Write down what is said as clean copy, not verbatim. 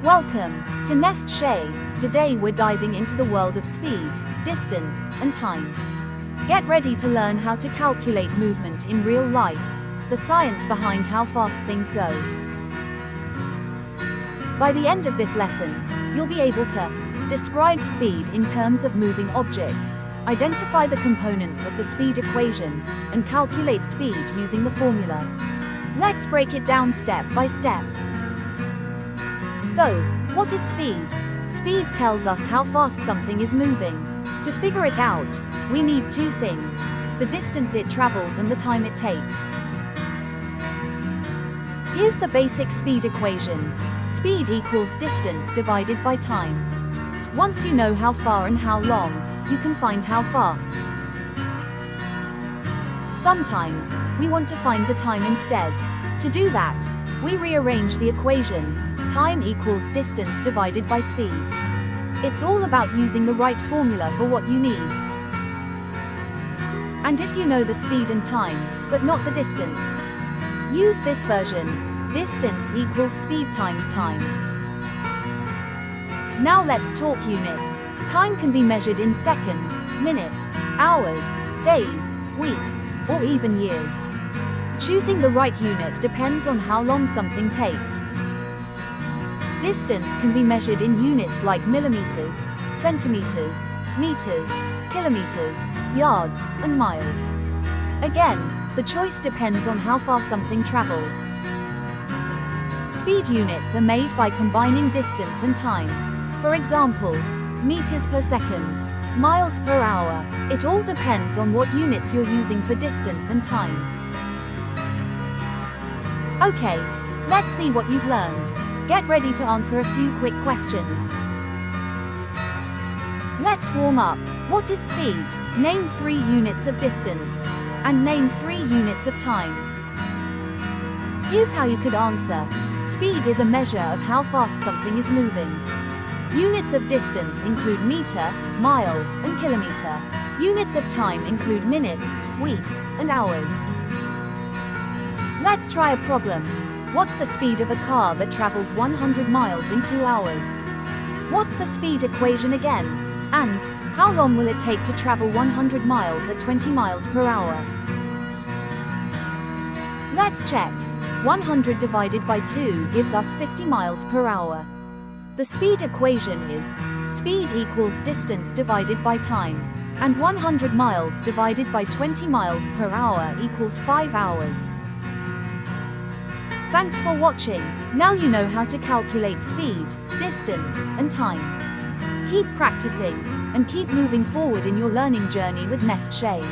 Welcome to Nestse. Today we're diving into the world of speed, distance, and time. Get ready to learn how to calculate movement in real life, the science behind how fast things go. By the end of this lesson, you'll be able to describe speed in terms of moving objects, identify the components of the speed equation, and calculate speed using the formula. Let's break it down step by step. So, what is speed? Speed tells us how fast something is moving. To figure it out, we need two things: the distance it travels and the time it takes. Here's the basic speed equation. Speed equals distance divided by time. Once you know how far and how long, you can find how fast. Sometimes, we want to find the time instead. To do that, we rearrange the equation. Time equals distance divided by speed. It's all about using the right formula for what you need. And if you know the speed and time, but not the distance, use this version. Distance equals speed times time. Now let's talk units. Time can be measured in seconds, minutes, hours, days, weeks, or even years. Choosing the right unit depends on how long something takes. Distance can be measured in units like millimeters, centimeters, meters, kilometers, yards, and miles. Again, the choice depends on how far something travels. Speed units are made by combining distance and time. For example, meters per second, miles per hour. It all depends on what units you're using for distance and time. Okay, let's see what you've learned. Get ready to answer a few quick questions. Let's warm up. What is speed? Name 3 units of distance. And name 3 units of time. Here's how you could answer. Speed is a measure of how fast something is moving. Units of distance include meter, mile, and kilometer. Units of time include minutes, weeks, and hours. Let's try a problem. What's the speed of a car that travels 100 miles in 2 hours? What's the speed equation again? And how long will it take to travel 100 miles at 20 miles per hour? Let's check. 100 divided by 2 gives us 50 miles per hour. The speed equation is speed equals distance divided by time, and 100 miles divided by 20 miles per hour equals 5 hours. Thanks for watching. Now you know how to calculate speed, distance, and time. Keep practicing, and keep moving forward in your learning journey with Nestse.